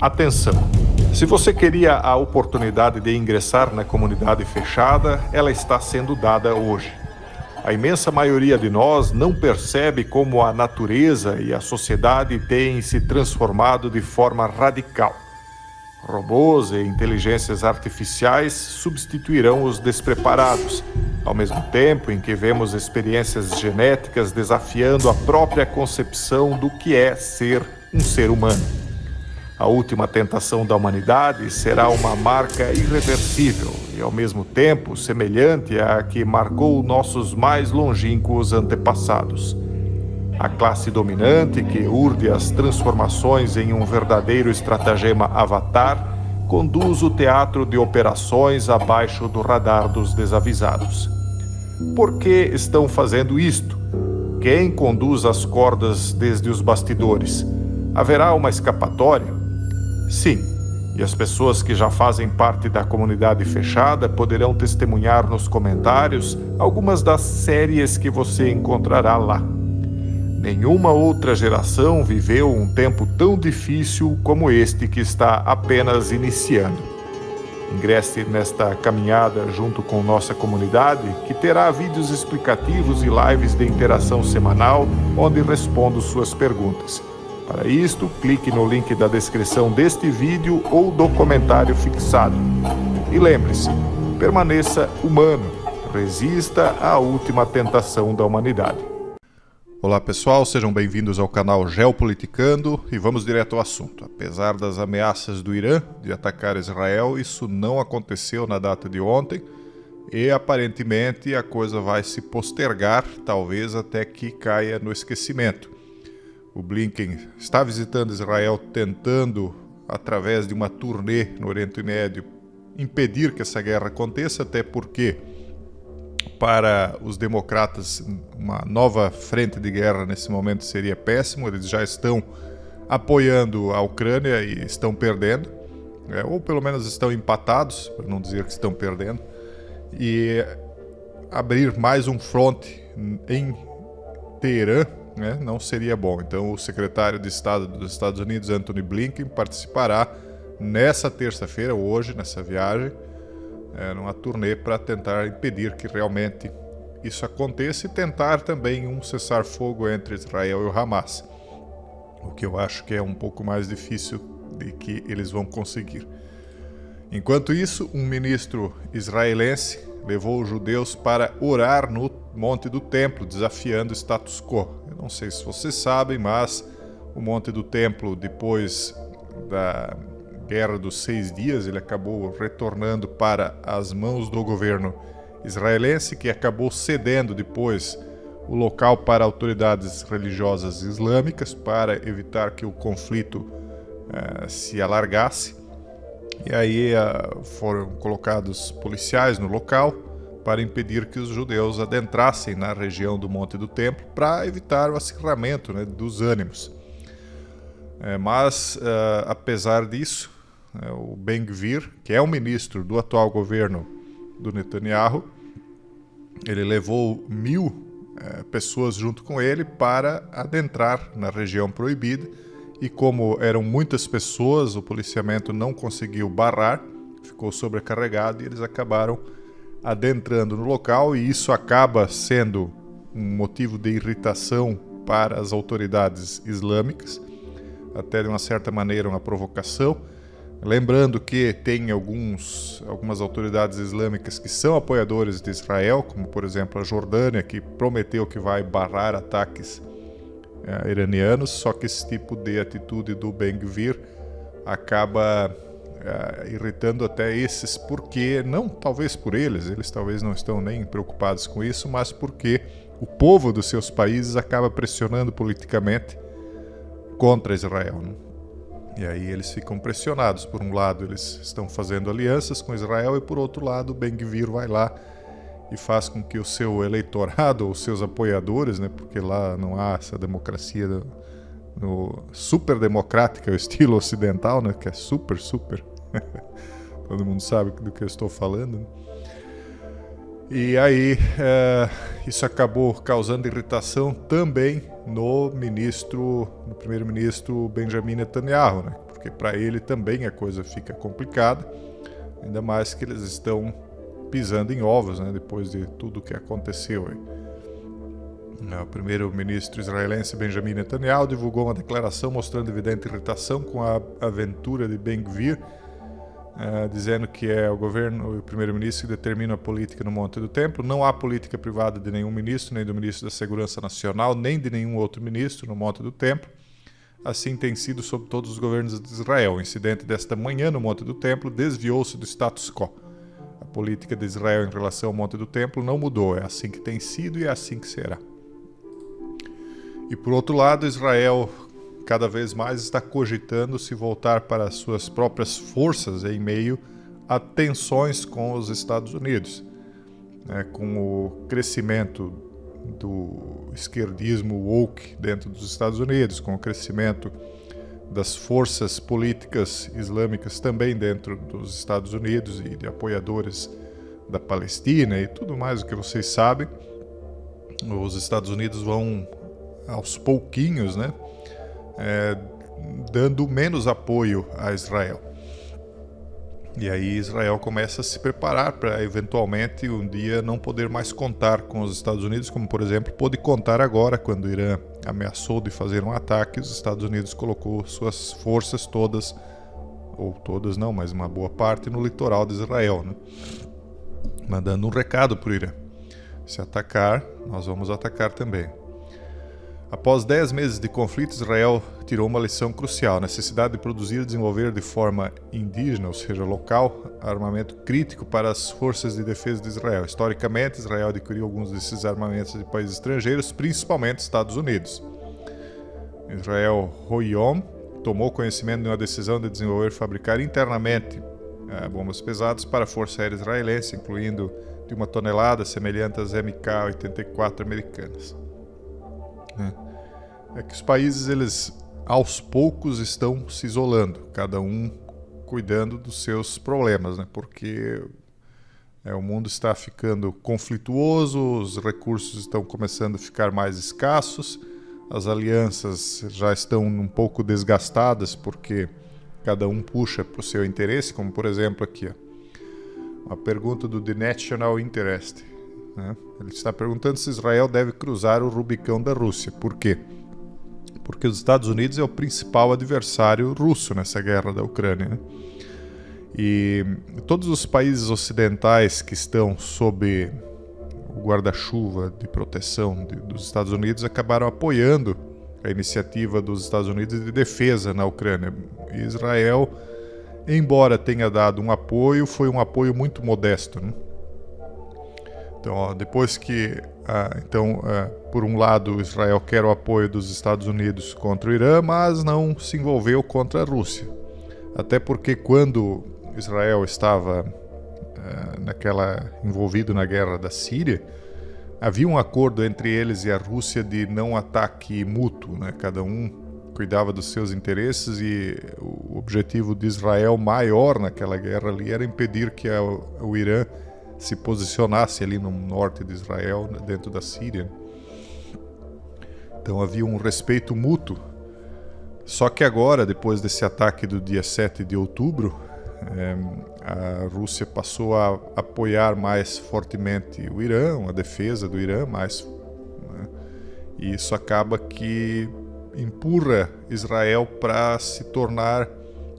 Atenção! Se você queria a oportunidade de ingressar na comunidade fechada, ela está sendo dada hoje. A imensa maioria de nós não percebe como a natureza e a sociedade têm se transformado de forma radical. Robôs e inteligências artificiais substituirão os despreparados, ao mesmo tempo em que vemos experiências genéticas desafiando a própria concepção do que é ser um ser humano. A última tentação da humanidade será uma marca irreversível e, ao mesmo tempo, semelhante à que marcou nossos mais longínquos antepassados. A classe dominante, que urde as transformações em um verdadeiro estratagema avatar, conduz o teatro de operações abaixo do radar dos desavisados. Por que estão fazendo isto? Quem conduz as cordas desde os bastidores? Haverá uma escapatória? Sim, e as pessoas que já fazem parte da comunidade fechada poderão testemunhar nos comentários algumas das séries que você encontrará lá. Nenhuma outra geração viveu um tempo tão difícil como este que está apenas iniciando. Ingresse nesta caminhada junto com nossa comunidade, que terá vídeos explicativos e lives de interação semanal, onde respondo suas perguntas. Para isto, clique no link da descrição deste vídeo ou do comentário fixado. E lembre-se, permaneça humano, resista à última tentação da humanidade. Olá pessoal, sejam bem-vindos ao canal Geopoliticando e vamos direto ao assunto. Apesar das ameaças do Irã de atacar Israel, isso não aconteceu na data de ontem e aparentemente a coisa vai se postergar, talvez até que caia no esquecimento. O Blinken está visitando Israel tentando, através de uma turnê no Oriente Médio, impedir que essa guerra aconteça, até porque para os democratas uma nova frente de guerra nesse momento seria péssimo. Eles já estão apoiando a Ucrânia e estão perdendo, ou pelo menos estão empatados, para não dizer que estão perdendo, e abrir mais um fronte em Teherã não seria bom. Então o secretário de Estado dos Estados Unidos, Antony Blinken, participará nessa terça-feira, hoje, nessa viagem, numa turnê para tentar impedir que realmente isso aconteça e tentar também um cessar-fogo entre Israel e o Hamas, o que eu acho que é um pouco mais difícil de que eles vão conseguir. Enquanto isso, um ministro israelense levou os judeus para orar no Monte do Templo, desafiando o status quo. Eu não sei se vocês sabem, mas o Monte do Templo, depois da Guerra dos 6 Dias, ele acabou retornando para as mãos do governo israelense, que acabou cedendo depois o local para autoridades religiosas islâmicas, para evitar que o conflito se alargasse. E aí foram colocados policiais no local para impedir que os judeus adentrassem na região do Monte do Templo, para evitar o acirramento dos ânimos. Mas, apesar disso, o Ben-Gvir, que é o ministro do atual governo do Netanyahu, ele levou 1000 pessoas junto com ele para adentrar na região proibida, e como eram muitas pessoas, o policiamento não conseguiu barrar, ficou sobrecarregado e eles acabaram adentrando no local, e isso acaba sendo um motivo de irritação para as autoridades islâmicas, até de uma certa maneira uma provocação. Lembrando que tem algumas autoridades islâmicas que são apoiadores de Israel, como por exemplo a Jordânia, que prometeu que vai barrar ataques iranianos, só que esse tipo de atitude do Ben-Gvir acaba irritando até esses, porque, não talvez por eles talvez não estão nem preocupados com isso, mas porque o povo dos seus países acaba pressionando politicamente contra Israel, E aí eles ficam pressionados. Por um lado, eles estão fazendo alianças com Israel, e por outro lado, o Ben-Gvir vai lá e faz com que o seu eleitorado, ou seus apoiadores, porque lá não há essa democracia super democrática, o estilo ocidental, que é super, todo mundo sabe do que eu estou falando. E aí isso acabou causando irritação também no primeiro-ministro Benjamin Netanyahu, porque porque para ele também a coisa fica complicada, ainda mais que eles estão pisando em ovos, né, depois de tudo que aconteceu aí. O primeiro-ministro israelense Benjamin Netanyahu divulgou uma declaração mostrando evidente irritação com a aventura de Ben-Gvir, dizendo que é o governo e o primeiro-ministro que determinam a política no Monte do Templo. Não há política privada de nenhum ministro, nem do ministro da Segurança Nacional, nem de nenhum outro ministro no Monte do Templo. Assim tem sido sob todos os governos de Israel. O incidente desta manhã no Monte do Templo desviou-se do status quo. A política de Israel em relação ao Monte do Templo não mudou. É assim que tem sido e é assim que será. E por outro lado, Israel cada vez mais está cogitando se voltar para suas próprias forças em meio a tensões com os Estados Unidos, né, com o crescimento do esquerdismo woke dentro dos Estados Unidos, com o crescimento das forças políticas islâmicas também dentro dos Estados Unidos e de apoiadores da Palestina e tudo mais o que vocês sabem. Os Estados Unidos vão aos pouquinhos, né, dando menos apoio a Israel. E aí Israel começa a se preparar para eventualmente um dia não poder mais contar com os Estados Unidos, como por exemplo pôde contar agora quando o Irã ameaçou de fazer um ataque. Os Estados Unidos colocou suas forças todas, ou todas não, mas uma boa parte no litoral de Israel, né, mandando um recado para o Irã: se atacar, nós vamos atacar também. Após 10 meses de conflito, Israel tirou uma lição crucial: a necessidade de produzir e desenvolver de forma indígena, ou seja, local, armamento crítico para as forças de defesa de Israel. Historicamente, Israel adquiriu alguns desses armamentos de países estrangeiros, principalmente Estados Unidos. Israel Hoyom tomou conhecimento de uma decisão de desenvolver e fabricar internamente bombas pesadas para a Força Aérea Israelense, incluindo de 1 tonelada, semelhante às MK-84 americanas. É que os países, eles aos poucos estão se isolando, cada um cuidando dos seus problemas, né? Porque o mundo está ficando conflituoso, os recursos estão começando a ficar mais escassos, as alianças já estão um pouco desgastadas porque cada um puxa para o seu interesse, como por exemplo aqui, uma pergunta do The National Interest, né? Ele está perguntando se Israel deve cruzar o Rubicão da Rússia. Por quê? Porque os Estados Unidos é o principal adversário russo nessa guerra da Ucrânia, né? E todos os países ocidentais que estão sob o guarda-chuva de proteção dos Estados Unidos acabaram apoiando a iniciativa dos Estados Unidos de defesa na Ucrânia. E Israel, embora tenha dado um apoio, foi um apoio muito modesto, né? Então, depois que, por um lado, Israel quer o apoio dos Estados Unidos contra o Irã, mas não se envolveu contra a Rússia. Até porque quando Israel estava envolvido na guerra da Síria, havia um acordo entre eles e a Rússia de não ataque mútuo, né? Cada um cuidava dos seus interesses e o objetivo de Israel maior naquela guerra ali era impedir que o Irã se posicionasse ali no norte de Israel, dentro da Síria. Então havia um respeito mútuo. Só que agora, depois desse ataque do dia 7 de outubro, a Rússia passou a apoiar mais fortemente o Irã, a defesa do Irã, né? E isso acaba que empurra Israel para se tornar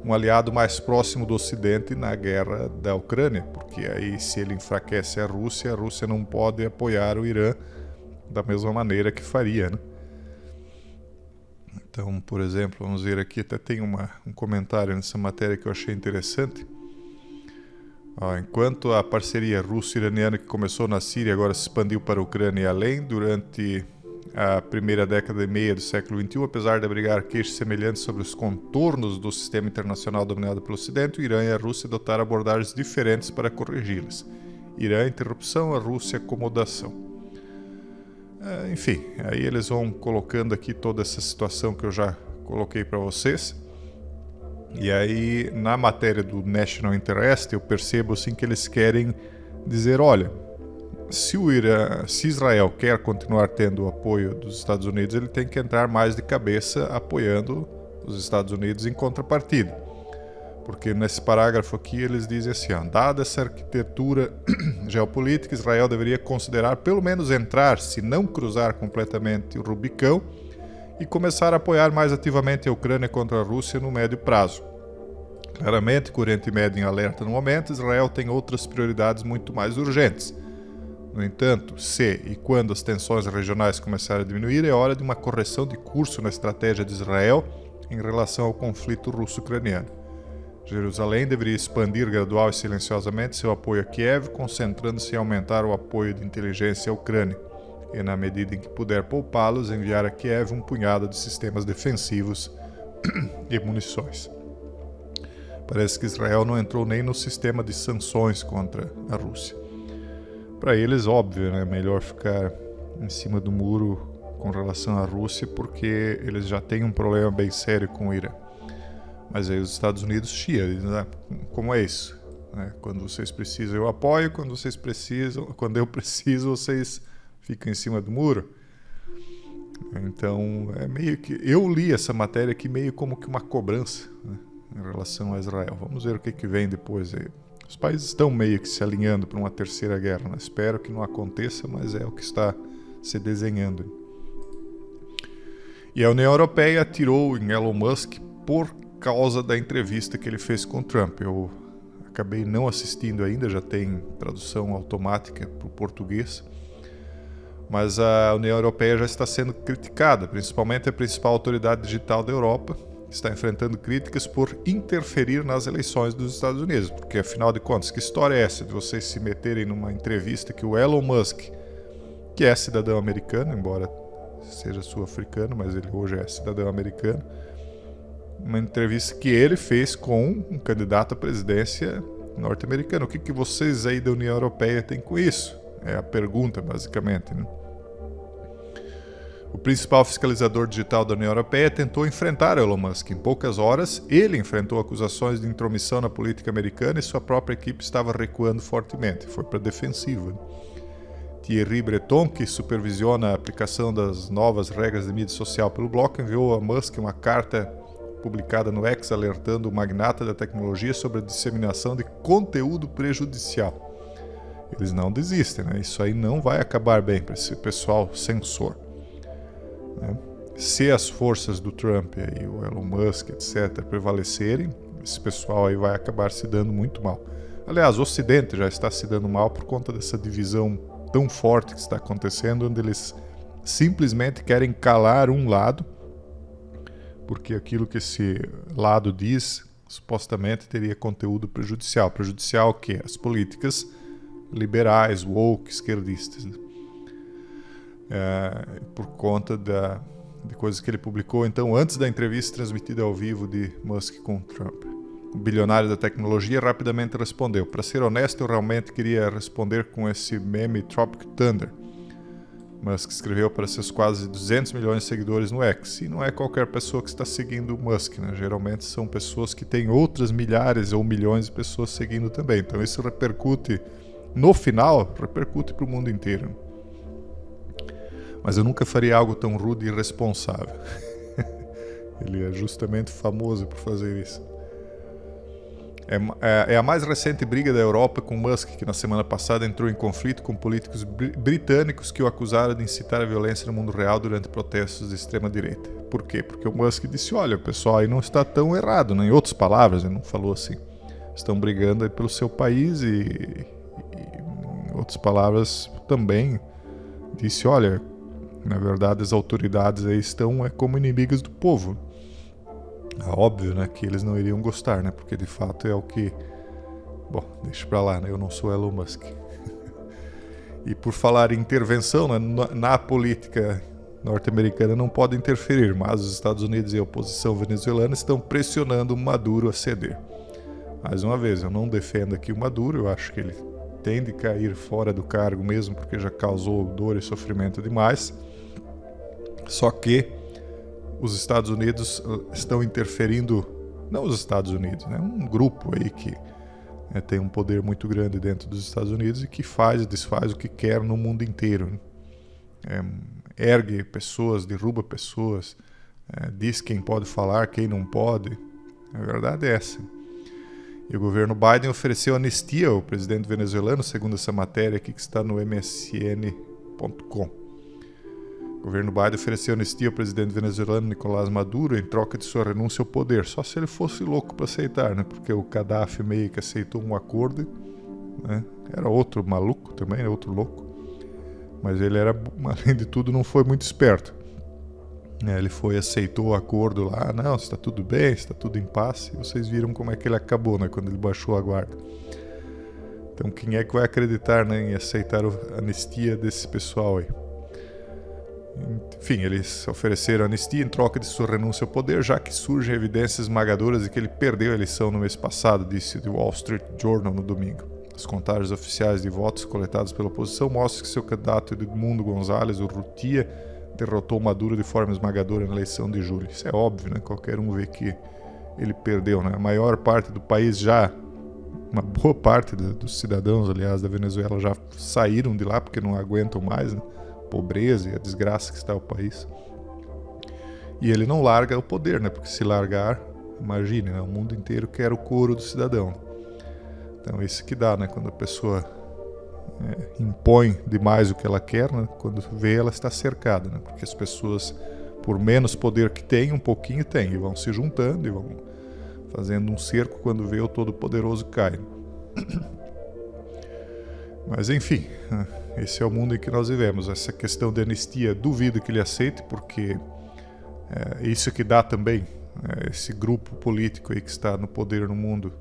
um aliado mais próximo do Ocidente na guerra da Ucrânia, porque aí se ele enfraquece a Rússia não pode apoiar o Irã da mesma maneira que faria, né? Então, por exemplo, vamos ver aqui, até tem um comentário nessa matéria que eu achei interessante. Enquanto a parceria russo-iraniana que começou na Síria agora se expandiu para a Ucrânia e além, durante a primeira década e meia do século XXI, apesar de abrigar queixas semelhantes sobre os contornos do sistema internacional dominado pelo Ocidente, o Irã e a Rússia adotaram abordagens diferentes para corrigi-las. Irã, interrupção, a Rússia, acomodação. Enfim, aí eles vão colocando aqui toda essa situação que eu já coloquei para vocês. E aí, na matéria do National Interest, eu percebo assim que eles querem dizer, olha, se Israel quer continuar tendo o apoio dos Estados Unidos, ele tem que entrar mais de cabeça apoiando os Estados Unidos em contrapartida. Porque nesse parágrafo aqui eles dizem assim, dada essa arquitetura geopolítica, Israel deveria considerar pelo menos entrar, se não cruzar completamente o Rubicão, e começar a apoiar mais ativamente a Ucrânia contra a Rússia no médio prazo. Claramente, com o Oriente Médio em alerta no momento, Israel tem outras prioridades muito mais urgentes. No entanto, se e quando as tensões regionais começarem a diminuir, é hora de uma correção de curso na estratégia de Israel em relação ao conflito russo-ucraniano. Jerusalém deveria expandir gradual e silenciosamente seu apoio a Kiev, concentrando-se em aumentar o apoio de inteligência à Ucrânia, e, na medida em que puder poupá-los, enviar a Kiev um punhado de sistemas defensivos e munições. Parece que Israel não entrou nem no sistema de sanções contra a Rússia. Para eles, óbvio, né? Melhor ficar em cima do muro com relação à Rússia, porque eles já têm um problema bem sério com o Irã. Mas aí os Estados Unidos chiam, né? Como é isso? Quando vocês precisam eu apoio, quando eu preciso vocês ficam em cima do muro. Então é meio que, eu li essa matéria aqui meio como que uma cobrança, né, em relação a Israel. Vamos ver o que vem depois aí. Os países estão meio que se alinhando para uma terceira guerra, né? Espero que não aconteça, mas é o que está se desenhando. E a União Europeia atirou em Elon Musk por causa da entrevista que ele fez com Trump. Eu acabei não assistindo ainda, já tem tradução automática para o português, mas a União Europeia já está sendo criticada, principalmente a principal autoridade digital da Europa, que está enfrentando críticas por interferir nas eleições dos Estados Unidos, porque afinal de contas, que história é essa de vocês se meterem numa entrevista que o Elon Musk, que é cidadão americano, embora seja sul-africano, mas ele hoje é cidadão americano, uma entrevista que ele fez com um candidato à presidência norte-americano. O que vocês aí da União Europeia têm com isso? É a pergunta, basicamente, né? O principal fiscalizador digital da União Europeia tentou enfrentar Elon Musk. Em poucas horas, ele enfrentou acusações de intromissão na política americana e sua própria equipe estava recuando fortemente. Foi para a defensiva. Thierry Breton, que supervisiona a aplicação das novas regras de mídia social pelo bloco, enviou a Musk uma carta publicada no X alertando o magnata da tecnologia sobre a disseminação de conteúdo prejudicial. Eles não desistem, né? Isso aí não vai acabar bem para esse pessoal censor, né? Se as forças do Trump, aí, o Elon Musk, etc., prevalecerem, esse pessoal aí vai acabar se dando muito mal. Aliás, o Ocidente já está se dando mal por conta dessa divisão tão forte que está acontecendo, onde eles simplesmente querem calar um lado, porque aquilo que esse lado diz, supostamente teria conteúdo prejudicial. Prejudicial o quê? As políticas liberais, woke, esquerdistas. Por conta de coisas que ele publicou, então, antes da entrevista transmitida ao vivo de Musk com Trump. O bilionário da tecnologia rapidamente respondeu: para ser honesto, eu realmente queria responder com esse meme Tropic Thunder. Musk escreveu para seus quase 200 milhões de seguidores no X. E não é qualquer pessoa que está seguindo o Musk, né? Geralmente são pessoas que têm outras milhares ou milhões de pessoas seguindo também. Então isso repercute, no final, repercute para o mundo inteiro. Mas eu nunca faria algo tão rude e irresponsável. Ele é justamente famoso por fazer isso. É a mais recente briga da Europa com Musk, que na semana passada entrou em conflito com políticos britânicos que o acusaram de incitar a violência no mundo real durante protestos de extrema-direita. Por quê? Porque o Musk disse: olha, o pessoal aí não está tão errado, né? Em outras palavras, ele não falou assim. Estão brigando aí pelo seu país e em outras palavras também disse: olha, na verdade as autoridades aí estão como inimigas do povo. Óbvio, né, que eles não iriam gostar, né, porque de fato é o que... Bom, deixa pra lá, né, eu não sou Elon Musk. E por falar em intervenção, né, na política norte-americana não pode interferir, mas os Estados Unidos e a oposição venezuelana estão pressionando o Maduro a ceder. Mais uma vez, eu não defendo aqui o Maduro, eu acho que ele tem de cair fora do cargo mesmo, porque já causou dor e sofrimento demais. Só que os Estados Unidos estão interferindo, não os Estados Unidos, né? Um grupo aí que tem um poder muito grande dentro dos Estados Unidos e que faz e desfaz o que quer no mundo inteiro, né? Ergue pessoas, derruba pessoas, diz quem pode falar, quem não pode. A verdade é essa. E o governo Biden ofereceu anistia ao presidente venezuelano, segundo essa matéria aqui que está no msn.com. O governo Biden ofereceu anistia ao presidente venezuelano Nicolás Maduro em troca de sua renúncia ao poder. Só se ele fosse louco para aceitar, né? Porque o Gaddafi meio que aceitou um acordo, né? Era outro maluco também, outro louco. Mas ele era, além de tudo, não foi muito esperto. Ele aceitou o acordo lá, não, está tudo bem, está tudo em paz. E vocês viram como é que ele acabou, né, quando ele baixou a guarda. Então quem é que vai acreditar, né, em aceitar a anistia desse pessoal aí? Enfim, eles ofereceram anistia em troca de sua renúncia ao poder, já que surgem evidências esmagadoras de que ele perdeu a eleição no mês passado, disse o Wall Street Journal no domingo. As contagens oficiais de votos coletados pela oposição mostram que seu candidato Edmundo González Urrutia derrotou Maduro de forma esmagadora na eleição de julho. Isso é óbvio, né? Qualquer um vê que ele perdeu, né? A maior parte do país já, uma boa parte dos cidadãos, aliás, da Venezuela já saíram de lá porque não aguentam mais, né? Pobreza e a desgraça que está o país. E ele não larga o poder, né? Porque se largar, imagine, né? O mundo inteiro quer o couro do cidadão. Então isso que dá, né? Quando a pessoa impõe demais o que ela quer, né? Quando vê, ela está cercada, né? Porque as pessoas, por menos poder que têm, um pouquinho têm, e vão se juntando e vão fazendo um cerco. Quando vê, o Todo-Poderoso cai. Mas enfim, esse é o mundo em que nós vivemos. Essa questão de anistia, duvido que ele aceite, porque isso que dá também esse grupo político aí que está no poder no mundo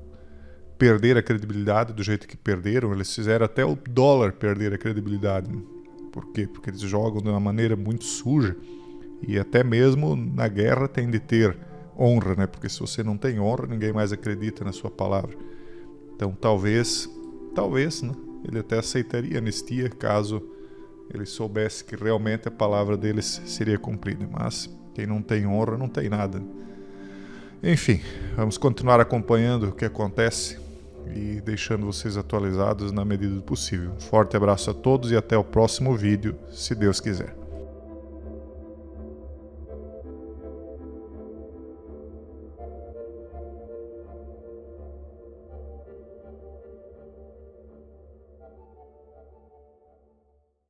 perder a credibilidade do jeito que perderam. Eles fizeram até o dólar perder a credibilidade. Por quê? Porque eles jogam de uma maneira muito suja, e até mesmo na guerra tem de ter honra, né? Porque se você não tem honra, ninguém mais acredita na sua palavra. Então talvez, né? Ele até aceitaria anistia caso ele soubesse que realmente a palavra deles seria cumprida. Mas quem não tem honra não tem nada. Enfim, vamos continuar acompanhando o que acontece e deixando vocês atualizados na medida do possível. Um forte abraço a todos e até o próximo vídeo, se Deus quiser.